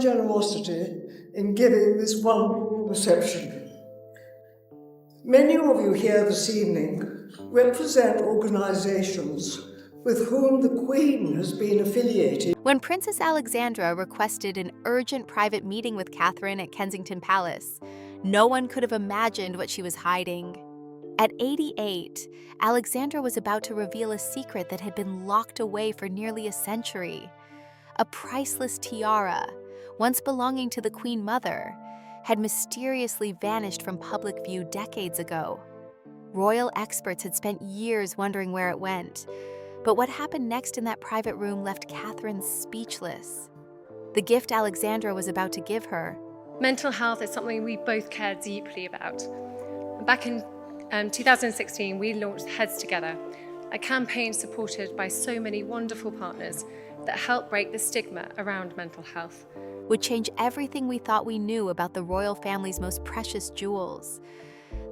generosity in giving this wonderful reception. Many of you here this evening represent organisations with whom the Queen has been affiliated. When Princess Alexandra requested an urgent private meeting with Catherine at Kensington Palace, no one could have imagined what she was hiding. At 88, Alexandra was about to reveal a secret that had been locked away for nearly a century. A priceless tiara, once belonging to the Queen Mother, had mysteriously vanished from public view decades ago. Royal experts had spent years wondering where it went, but what happened next in that private room left Catherine speechless. The gift Alexandra was about to give her. Mental health is something we both care deeply about. Back in 2016, we launched Heads Together, a campaign supported by so many wonderful partners that help break the stigma around mental health. Would change everything we thought we knew about the royal family's most precious jewels.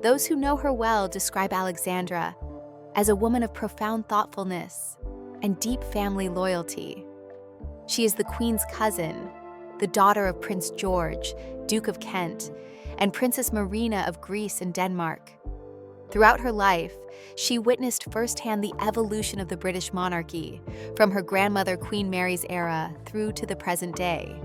Those who know her well describe Alexandra as a woman of profound thoughtfulness and deep family loyalty. She is the Queen's cousin, the daughter of Prince George, Duke of Kent, and Princess Marina of Greece and Denmark. Throughout her life, she witnessed firsthand the evolution of the British monarchy, from her grandmother Queen Mary's era through to the present day.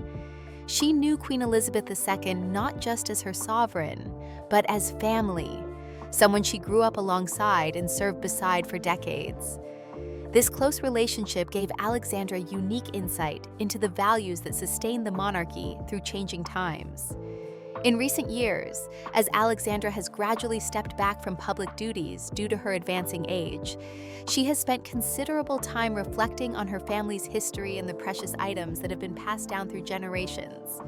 She knew Queen Elizabeth II not just as her sovereign, but as family, someone she grew up alongside and served beside for decades. This close relationship gave Alexandra unique insight into the values that sustained the monarchy through changing times. In recent years, as Alexandra has gradually stepped back from public duties due to her advancing age, she has spent considerable time reflecting on her family's history and the precious items that have been passed down through generations.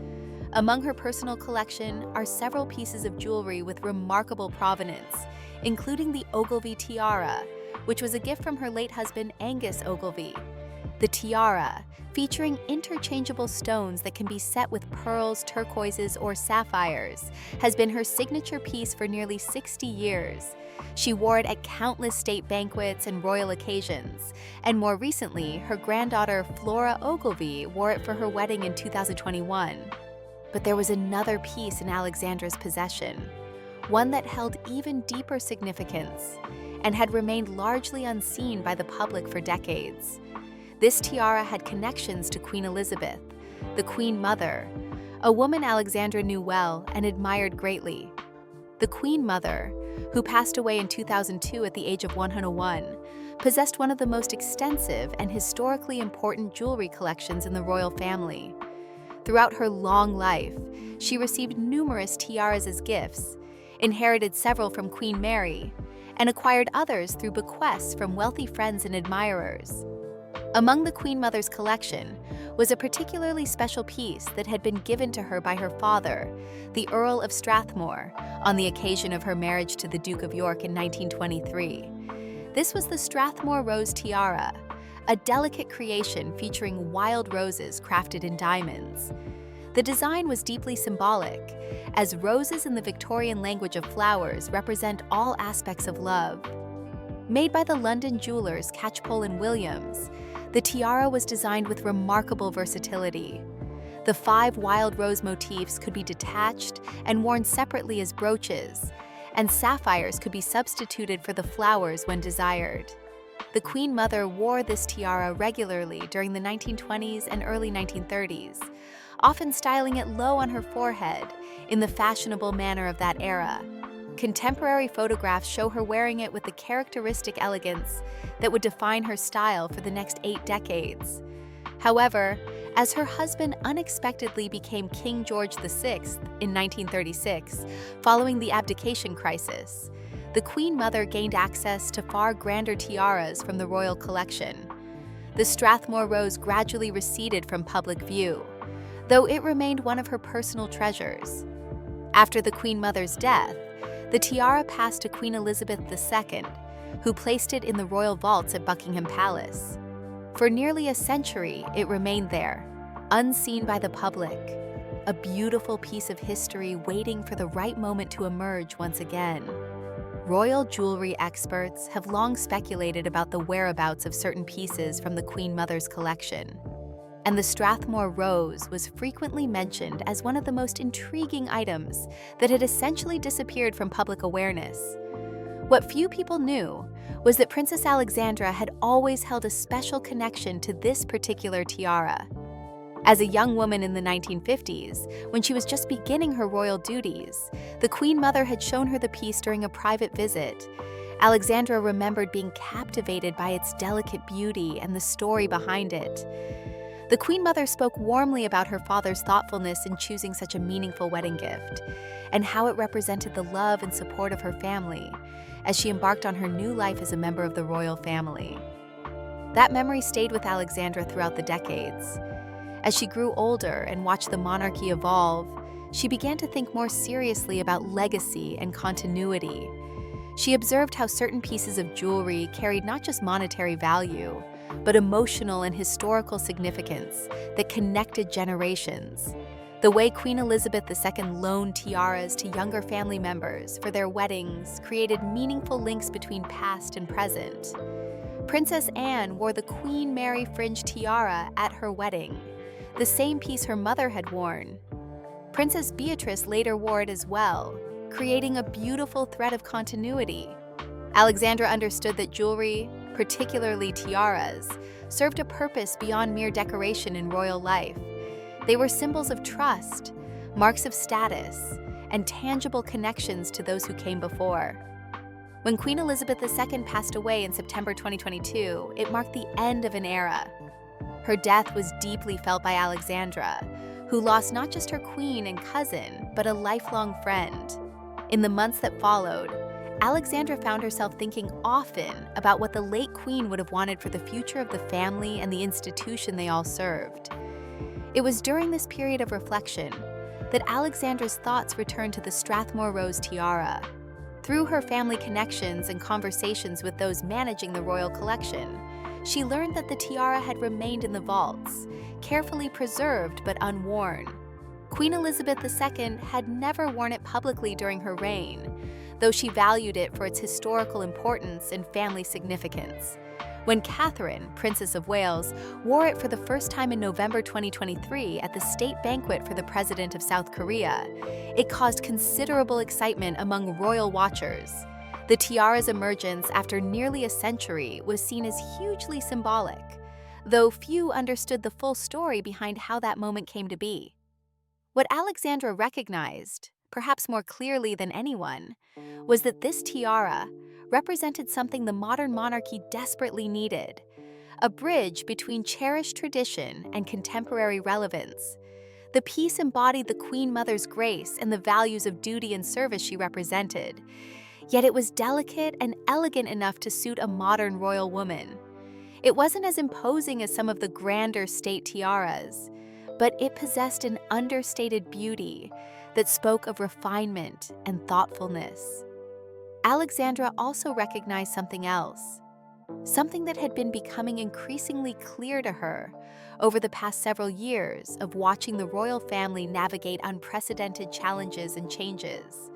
Among her personal collection are several pieces of jewelry with remarkable provenance, including the Ogilvy tiara, which was a gift from her late husband Angus Ogilvy. The tiara, featuring interchangeable stones that can be set with pearls, turquoises, or sapphires, has been her signature piece for nearly 60 years. She wore it at countless state banquets and royal occasions, and more recently, her granddaughter Flora Ogilvy wore it for her wedding in 2021. But there was another piece in Alexandra's possession, one that held even deeper significance and had remained largely unseen by the public for decades. This tiara had connections to Queen Elizabeth, the Queen Mother, a woman Alexandra knew well and admired greatly. The Queen Mother, who passed away in 2002 at the age of 101, possessed one of the most extensive and historically important jewelry collections in the royal family. Throughout her long life, she received numerous tiaras as gifts, inherited several from Queen Mary, and acquired others through bequests from wealthy friends and admirers. Among the Queen Mother's collection was a particularly special piece that had been given to her by her father, the Earl of Strathmore, on the occasion of her marriage to the Duke of York in 1923. This was the Strathmore Rose Tiara, a delicate creation featuring wild roses crafted in diamonds. The design was deeply symbolic, as roses in the Victorian language of flowers represent all aspects of love. Made by the London jewelers Catchpole and Williams, the tiara was designed with remarkable versatility. The 5 wild rose motifs could be detached and worn separately as brooches, and sapphires could be substituted for the flowers when desired. The Queen Mother wore this tiara regularly during the 1920s and early 1930s, often styling it low on her forehead in the fashionable manner of that era. Contemporary photographs show her wearing it with the characteristic elegance that would define her style for the next 8 decades. However, as her husband unexpectedly became King George VI in 1936, following the abdication crisis, the Queen Mother gained access to far grander tiaras from the royal collection. The Strathmore Rose gradually receded from public view, though it remained one of her personal treasures. After the Queen Mother's death, the tiara passed to Queen Elizabeth II, who placed it in the royal vaults at Buckingham Palace. For nearly a century, it remained there, unseen by the public, a beautiful piece of history waiting for the right moment to emerge once again. Royal jewelry experts have long speculated about the whereabouts of certain pieces from the Queen Mother's collection. and the Strathmore rose was frequently mentioned as one of the most intriguing items that had essentially disappeared from public awareness. What few people knew was that Princess Alexandra had always held a special connection to this particular tiara. As a young woman in the 1950s, when she was just beginning her royal duties, the Queen Mother had shown her the piece during a private visit. Alexandra remembered being captivated by its delicate beauty and the story behind it. The Queen Mother spoke warmly about her father's thoughtfulness in choosing such a meaningful wedding gift, and how it represented the love and support of her family as she embarked on her new life as a member of the royal family. That memory stayed with Alexandra throughout the decades. As she grew older and watched the monarchy evolve, she began to think more seriously about legacy and continuity. She observed how certain pieces of jewelry carried not just monetary value, but emotional and historical significance that connected generations. The way Queen Elizabeth II loaned tiaras to younger family members for their weddings created meaningful links between past and present. Princess Anne wore the Queen Mary fringe tiara at her wedding, the same piece her mother had worn. Princess Beatrice later wore it as well, creating a beautiful thread of continuity. Alexandra understood that jewelry, particularly tiaras, served a purpose beyond mere decoration in royal life. They were symbols of trust, marks of status, and tangible connections to those who came before. When Queen Elizabeth II passed away in September 2022, it marked the end of an era. Her death was deeply felt by Alexandra, who lost not just her queen and cousin, but a lifelong friend. In the months that followed, Alexandra found herself thinking often about what the late queen would have wanted for the future of the family and the institution they all served. It was during this period of reflection that Alexandra's thoughts returned to the Strathmore Rose tiara. Through her family connections and conversations with those managing the royal collection, she learned that the tiara had remained in the vaults, carefully preserved but unworn. Queen Elizabeth II had never worn it publicly during her reign, though she valued it for its historical importance and family significance. When Catherine, Princess of Wales, wore it for the first time in November 2023 at the state banquet for the President of South Korea, it caused considerable excitement among royal watchers. The tiara's emergence after nearly a century was seen as hugely symbolic, though few understood the full story behind how that moment came to be. What Alexandra recognized, perhaps more clearly than anyone, was that this tiara represented something the modern monarchy desperately needed: a bridge between cherished tradition and contemporary relevance. The piece embodied the Queen Mother's grace and the values of duty and service she represented, yet it was delicate and elegant enough to suit a modern royal woman. It wasn't as imposing as some of the grander state tiaras, but it possessed an understated beauty that spoke of refinement and thoughtfulness. Alexandra also recognized something else, something that had been becoming increasingly clear to her over the past several years of watching the royal family navigate unprecedented challenges and changes.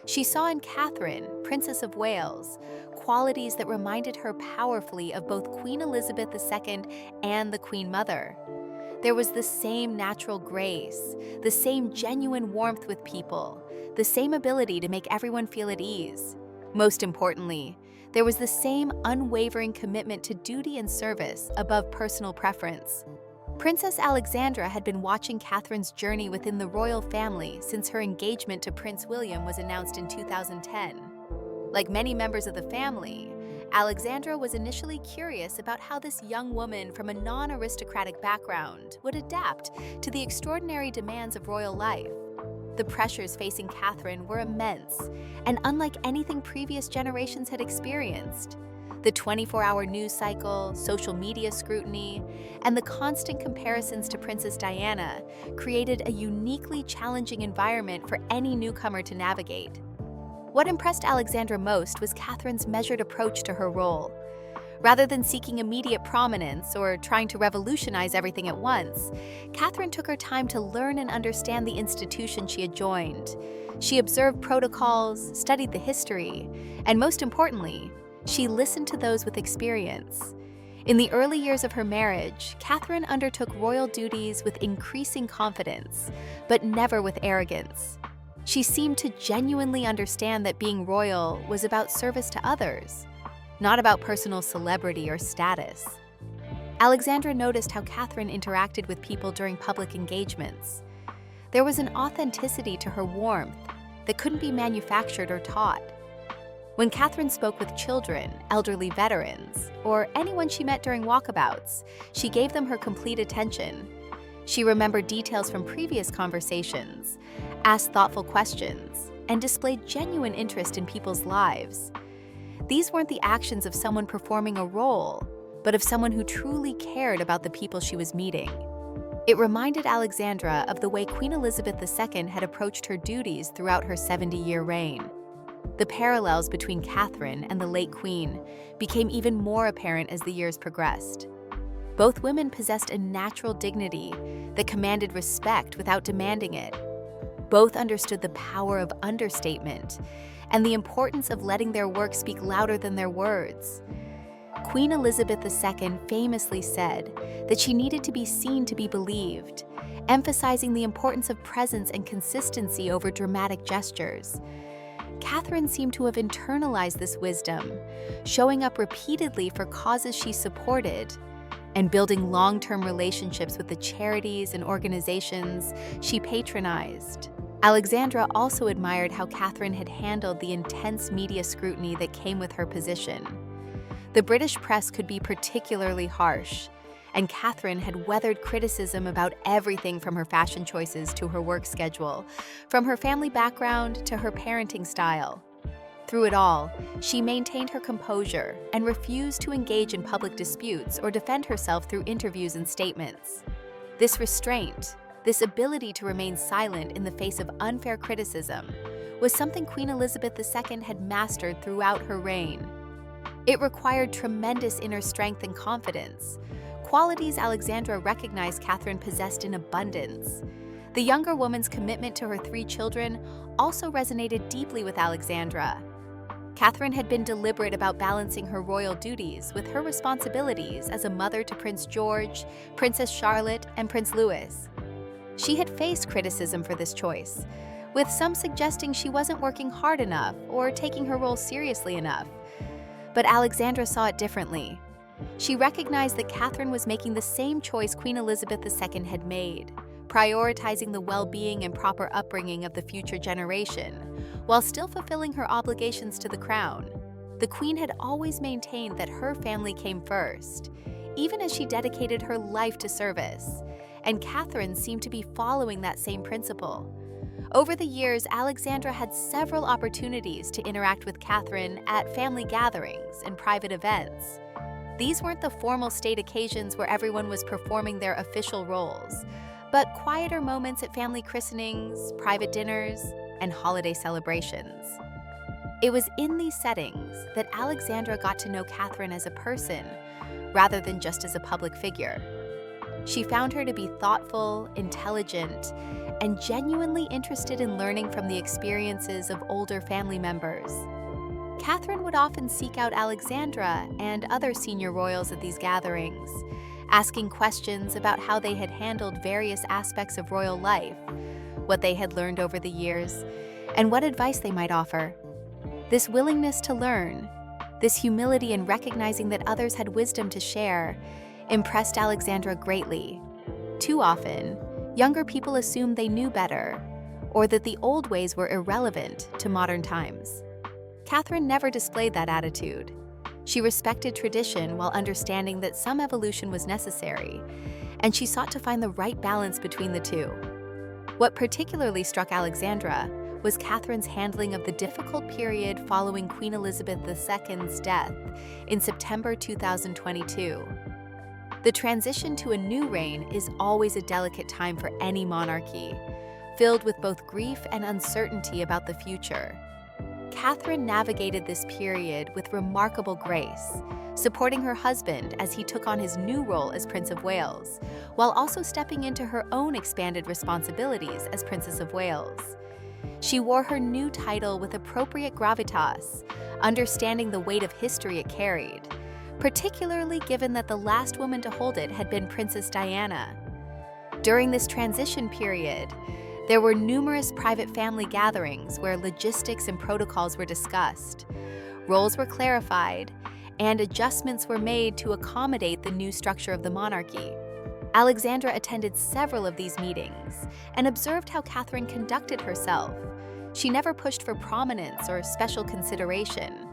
She saw in Catherine, Princess of Wales, qualities that reminded her powerfully of both Queen Elizabeth II and the Queen Mother. There was the same natural grace, the same genuine warmth with people, the same ability to make everyone feel at ease. Most importantly, there was the same unwavering commitment to duty and service above personal preference. Princess Alexandra had been watching Catherine's journey within the royal family since her engagement to Prince William was announced in 2010. Like many members of the family, Alexandra was initially curious about how this young woman from a non-aristocratic background would adapt to the extraordinary demands of royal life. The pressures facing Catherine were immense and unlike anything previous generations had experienced. The 24-hour news cycle, social media scrutiny, and the constant comparisons to Princess Diana created a uniquely challenging environment for any newcomer to navigate. What impressed Alexandra most was Catherine's measured approach to her role. Rather than seeking immediate prominence or trying to revolutionize everything at once, Catherine took her time to learn and understand the institution she had joined. She observed protocols, studied the history, and most importantly, she listened to those with experience. In the early years of her marriage, Catherine undertook royal duties with increasing confidence, but never with arrogance. She seemed to genuinely understand that being royal was about service to others, not about personal celebrity or status. Alexandra noticed how Catherine interacted with people during public engagements. There was an authenticity to her warmth that couldn't be manufactured or taught. When Catherine spoke with children, elderly veterans, or anyone she met during walkabouts, she gave them her complete attention. She remembered details from previous conversations, asked thoughtful questions, and displayed genuine interest in people's lives. These weren't the actions of someone performing a role, but of someone who truly cared about the people she was meeting. It reminded Alexandra of the way Queen Elizabeth II had approached her duties throughout her 70-year reign. The parallels between Catherine and the late Queen became even more apparent as the years progressed. Both women possessed a natural dignity that commanded respect without demanding it. Both understood the power of understatement and the importance of letting their work speak louder than their words. Queen Elizabeth II famously said that she needed to be seen to be believed, emphasizing the importance of presence and consistency over dramatic gestures. Catherine seemed to have internalized this wisdom, showing up repeatedly for causes she supported and building long-term relationships with the charities and organizations she patronized. Alexandra also admired how Catherine had handled the intense media scrutiny that came with her position. The British press could be particularly harsh, and Catherine had weathered criticism about everything from her fashion choices to her work schedule, from her family background to her parenting style. Through it all, she maintained her composure and refused to engage in public disputes or defend herself through interviews and statements. This restraint, this ability to remain silent in the face of unfair criticism, was something Queen Elizabeth II had mastered throughout her reign. It required tremendous inner strength and confidence, qualities Alexandra recognized Catherine possessed in abundance. The younger woman's commitment to her 3 children also resonated deeply with Alexandra. Catherine had been deliberate about balancing her royal duties with her responsibilities as a mother to Prince George, Princess Charlotte, and Prince Louis. She had faced criticism for this choice, with some suggesting she wasn't working hard enough or taking her role seriously enough. But Alexandra saw it differently. She recognized that Catherine was making the same choice Queen Elizabeth II had made, prioritizing the well-being and proper upbringing of the future generation, while still fulfilling her obligations to the crown. The Queen had always maintained that her family came first, even as she dedicated her life to service, and Catherine seemed to be following that same principle. Over the years, Alexandra had several opportunities to interact with Catherine at family gatherings and private events. These weren't the formal state occasions where everyone was performing their official roles, but quieter moments at family christenings, private dinners, and holiday celebrations. It was in these settings that Alexandra got to know Catherine as a person, rather than just as a public figure. She found her to be thoughtful, intelligent, and genuinely interested in learning from the experiences of older family members. Catherine would often seek out Alexandra and other senior royals at these gatherings, asking questions about how they had handled various aspects of royal life, what they had learned over the years, and what advice they might offer. This willingness to learn, this humility in recognizing that others had wisdom to share, impressed Alexandra greatly. Too often, younger people assumed they knew better, or that the old ways were irrelevant to modern times. Catherine never displayed that attitude. She respected tradition while understanding that some evolution was necessary, and she sought to find the right balance between the two. What particularly struck Alexandra was Catherine's handling of the difficult period following Queen Elizabeth II's death in September 2022. The transition to a new reign is always a delicate time for any monarchy, filled with both grief and uncertainty about the future. Catherine navigated this period with remarkable grace, supporting her husband as he took on his new role as Prince of Wales, while also stepping into her own expanded responsibilities as Princess of Wales. She wore her new title with appropriate gravitas, understanding the weight of history it carried, particularly given that the last woman to hold it had been Princess Diana. During this transition period, there were numerous private family gatherings where logistics and protocols were discussed. Roles were clarified, and adjustments were made to accommodate the new structure of the monarchy. Alexandra attended several of these meetings and observed how Catherine conducted herself. She never pushed for prominence or special consideration.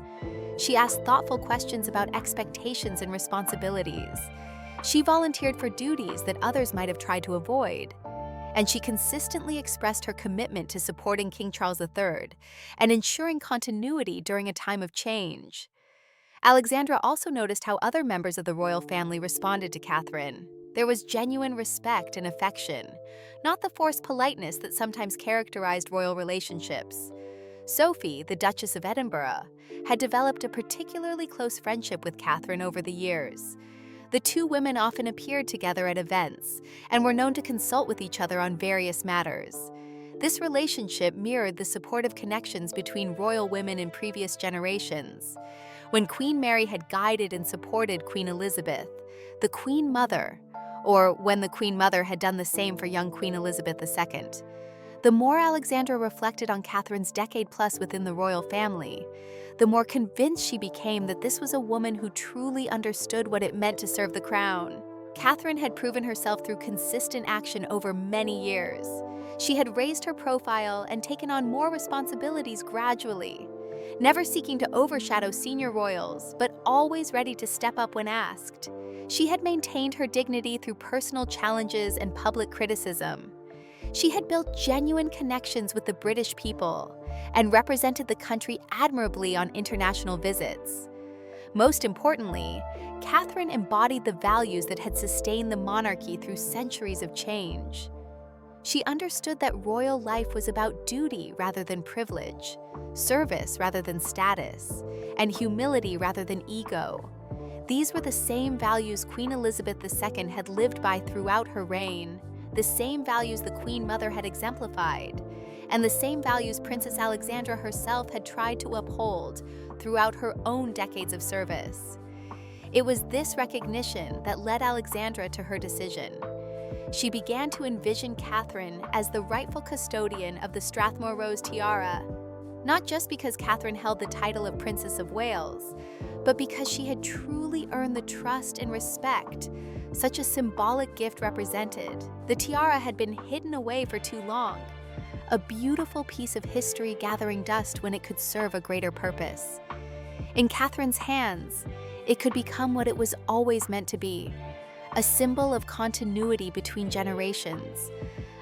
She asked thoughtful questions about expectations and responsibilities. She volunteered for duties that others might have tried to avoid. And she consistently expressed her commitment to supporting King Charles III and ensuring continuity during a time of change. Alexandra also noticed how other members of the royal family responded to Catherine. There was genuine respect and affection, not the forced politeness that sometimes characterized royal relationships. Sophie, the Duchess of Edinburgh, had developed a particularly close friendship with Catherine over the years. The two women often appeared together at events and were known to consult with each other on various matters. This relationship mirrored the supportive connections between royal women in previous generations. When Queen Mary had guided and supported Queen Elizabeth, the Queen Mother, or when the Queen Mother had done the same for young Queen Elizabeth II. The more Alexandra reflected on Catherine's decade-plus within the royal family, the more convinced she became that this was a woman who truly understood what it meant to serve the crown. Catherine had proven herself through consistent action over many years. She had raised her profile and taken on more responsibilities gradually, never seeking to overshadow senior royals, but always ready to step up when asked. She had maintained her dignity through personal challenges and public criticism. She had built genuine connections with the British people and represented the country admirably on international visits. Most importantly, Catherine embodied the values that had sustained the monarchy through centuries of change. She understood that royal life was about duty rather than privilege, service rather than status, and humility rather than ego. These were the same values Queen Elizabeth II had lived by throughout her reign, the same values the Queen Mother had exemplified, and the same values Princess Alexandra herself had tried to uphold throughout her own decades of service. It was this recognition that led Alexandra to her decision. She began to envision Catherine as the rightful custodian of the Strathmore Rose tiara, not just because Catherine held the title of Princess of Wales, but because she had truly earned the trust and respect such a symbolic gift represented. The tiara had been hidden away for too long, a beautiful piece of history gathering dust when it could serve a greater purpose. In Catherine's hands, it could become what it was always meant to be, a symbol of continuity between generations,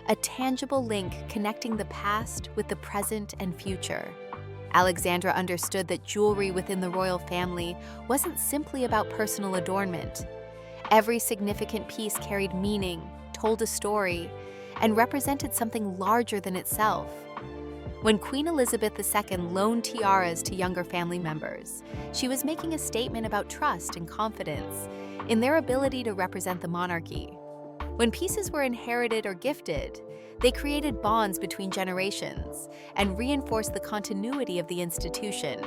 a tangible link connecting the past with the present and future. Alexandra understood that jewelry within the royal family wasn't simply about personal adornment. Every significant piece carried meaning, told a story, and represented something larger than itself. When Queen Elizabeth II loaned tiaras to younger family members, she was making a statement about trust and confidence in their ability to represent the monarchy. When pieces were inherited or gifted, they created bonds between generations and reinforced the continuity of the institution.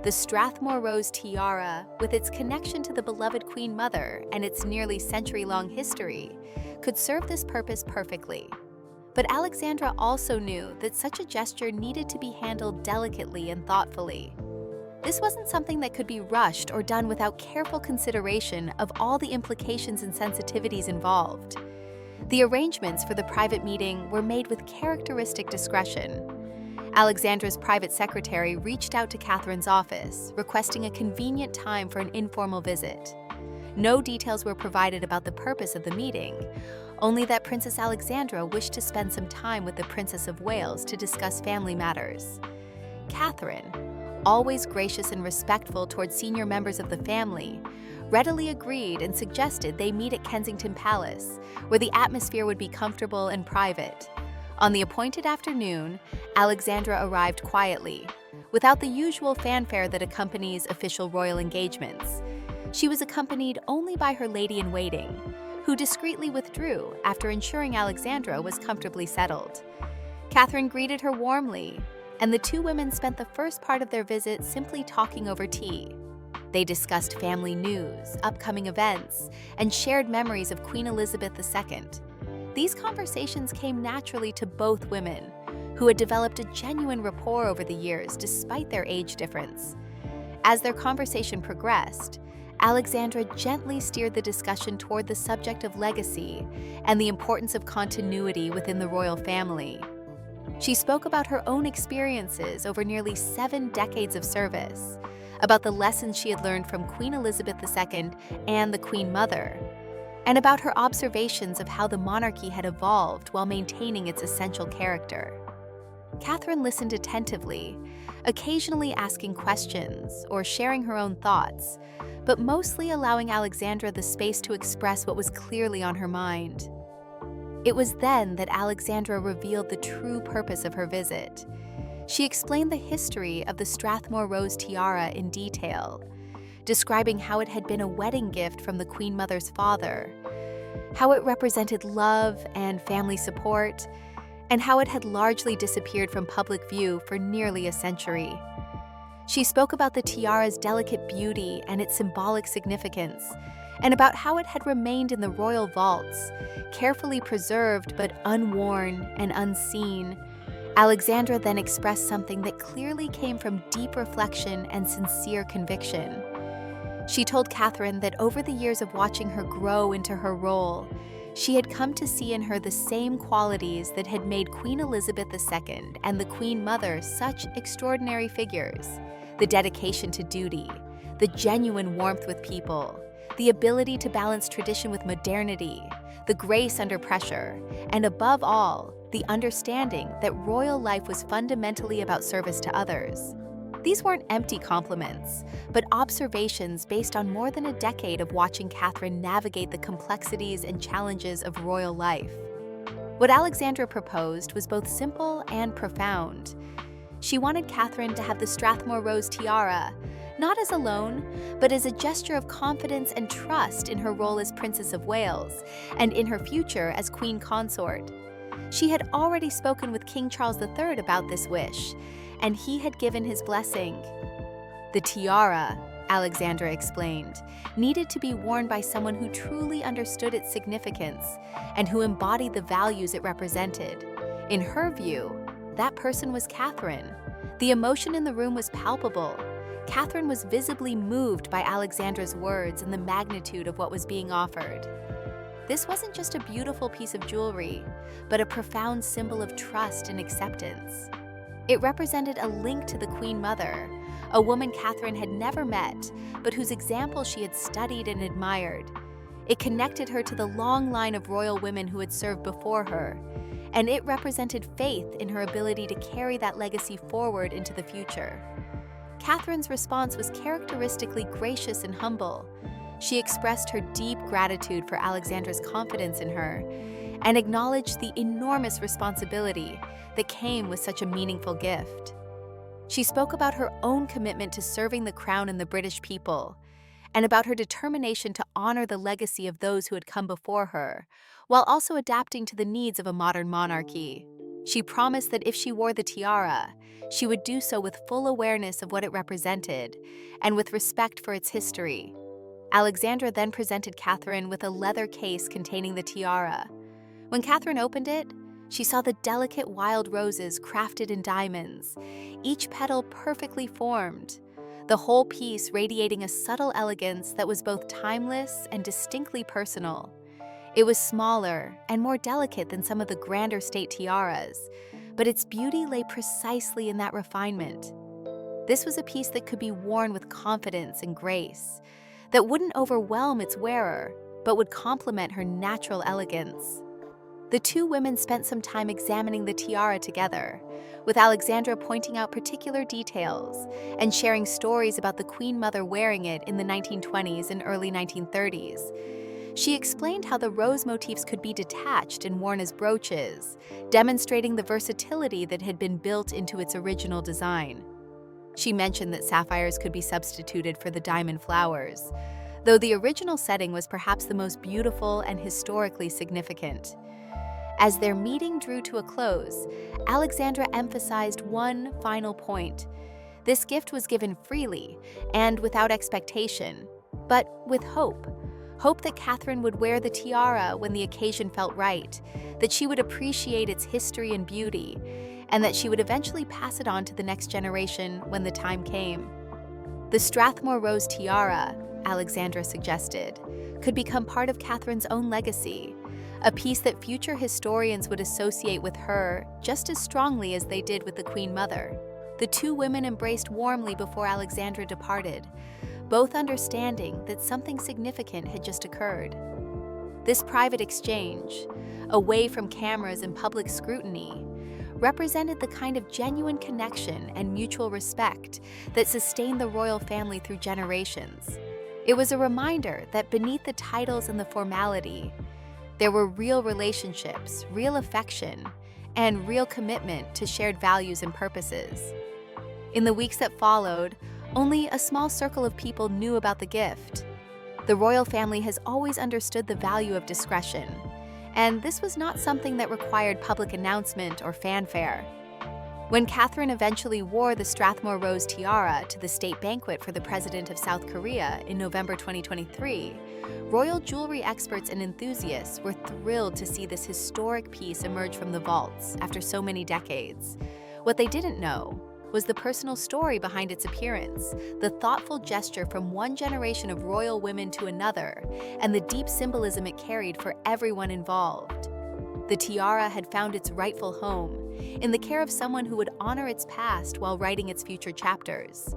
The Strathmore Rose tiara, with its connection to the beloved Queen Mother and its nearly century-long history, could serve this purpose perfectly. But Alexandra also knew that such a gesture needed to be handled delicately and thoughtfully. This wasn't something that could be rushed or done without careful consideration of all the implications and sensitivities involved. The arrangements for the private meeting were made with characteristic discretion. Alexandra's private secretary reached out to Catherine's office, requesting a convenient time for an informal visit. No details were provided about the purpose of the meeting, only that Princess Alexandra wished to spend some time with the Princess of Wales to discuss family matters. Catherine, always gracious and respectful towards senior members of the family, readily agreed and suggested they meet at Kensington Palace, where the atmosphere would be comfortable and private. On the appointed afternoon, Alexandra arrived quietly, without the usual fanfare that accompanies official royal engagements. She was accompanied only by her lady-in-waiting, who discreetly withdrew after ensuring Alexandra was comfortably settled. Catherine greeted her warmly, and the two women spent the first part of their visit simply talking over tea. They discussed family news, upcoming events, and shared memories of Queen Elizabeth II. These conversations came naturally to both women, who had developed a genuine rapport over the years despite their age difference. As their conversation progressed, Alexandra gently steered the discussion toward the subject of legacy and the importance of continuity within the royal family. She spoke about her own experiences over nearly 7 decades of service, about the lessons she had learned from Queen Elizabeth II and the Queen Mother, and about her observations of how the monarchy had evolved while maintaining its essential character. Catherine listened attentively, occasionally asking questions or sharing her own thoughts, but mostly allowing Alexandra the space to express what was clearly on her mind. It was then that Alexandra revealed the true purpose of her visit. She explained the history of the Strathmore Rose tiara in detail, describing how it had been a wedding gift from the Queen Mother's father, how it represented love and family support, and how it had largely disappeared from public view for nearly a century. She spoke about the tiara's delicate beauty and its symbolic significance, and about how it had remained in the royal vaults, carefully preserved but unworn and unseen. Alexandra then expressed something that clearly came from deep reflection and sincere conviction. She told Catherine that over the years of watching her grow into her role, she had come to see in her the same qualities that had made Queen Elizabeth II and the Queen Mother such extraordinary figures: the dedication to duty, the genuine warmth with people, the ability to balance tradition with modernity, the grace under pressure, and above all, the understanding that royal life was fundamentally about service to others. These weren't empty compliments, but observations based on more than a decade of watching Catherine navigate the complexities and challenges of royal life. What Alexandra proposed was both simple and profound. She wanted Catherine to have the Strathmore Rose tiara, not as a loan, but as a gesture of confidence and trust in her role as Princess of Wales and in her future as Queen Consort. She had already spoken with King Charles III about this wish, and he had given his blessing. The tiara, Alexandra explained, needed to be worn by someone who truly understood its significance and who embodied the values it represented. In her view, that person was Catherine. The emotion in the room was palpable. Catherine was visibly moved by Alexandra's words and the magnitude of what was being offered. This wasn't just a beautiful piece of jewelry, but a profound symbol of trust and acceptance. It represented a link to the Queen Mother, a woman Catherine had never met, but whose example she had studied and admired. It connected her to the long line of royal women who had served before her, and it represented faith in her ability to carry that legacy forward into the future. Catherine's response was characteristically gracious and humble. She expressed her deep gratitude for Alexandra's confidence in her and acknowledged the enormous responsibility that came with such a meaningful gift. She spoke about her own commitment to serving the crown and the British people, and about her determination to honor the legacy of those who had come before her, while also adapting to the needs of a modern monarchy. She promised that if she wore the tiara, she would do so with full awareness of what it represented and with respect for its history. Alexandra then presented Catherine with a leather case containing the tiara. When Catherine opened it, she saw the delicate wild roses crafted in diamonds, each petal perfectly formed, the whole piece radiating a subtle elegance that was both timeless and distinctly personal. It was smaller and more delicate than some of the grander state tiaras, but its beauty lay precisely in that refinement. This was a piece that could be worn with confidence and grace, that wouldn't overwhelm its wearer, but would complement her natural elegance. The two women spent some time examining the tiara together, with Alexandra pointing out particular details and sharing stories about the Queen Mother wearing it in the 1920s and early 1930s. She explained how the rose motifs could be detached and worn as brooches, demonstrating the versatility that had been built into its original design. She mentioned that sapphires could be substituted for the diamond flowers, though the original setting was perhaps the most beautiful and historically significant. As their meeting drew to a close, Alexandra emphasized one final point: This gift was given freely and without expectation, but with hope. Hope that Catherine would wear the tiara when the occasion felt right, that she would appreciate its history and beauty, and that she would eventually pass it on to the next generation when the time came. The Strathmore Rose tiara, Alexandra suggested, could become part of Catherine's own legacy, a piece that future historians would associate with her just as strongly as they did with the Queen Mother. The two women embraced warmly before Alexandra departed, both understanding that something significant had just occurred. This private exchange, away from cameras and public scrutiny, represented the kind of genuine connection and mutual respect that sustained the royal family through generations. It was a reminder that beneath the titles and the formality, there were real relationships, real affection, and real commitment to shared values and purposes. In the weeks that followed, only a small circle of people knew about the gift. The royal family has always understood the value of discretion, and this was not something that required public announcement or fanfare. When Catherine eventually wore the Strathmore Rose tiara to the state banquet for the President of South Korea in November 2023, royal jewelry experts and enthusiasts were thrilled to see this historic piece emerge from the vaults after so many decades. What they didn't know was the personal story behind its appearance, the thoughtful gesture from one generation of royal women to another, and the deep symbolism it carried for everyone involved. The tiara had found its rightful home in the care of someone who would honor its past while writing its future chapters.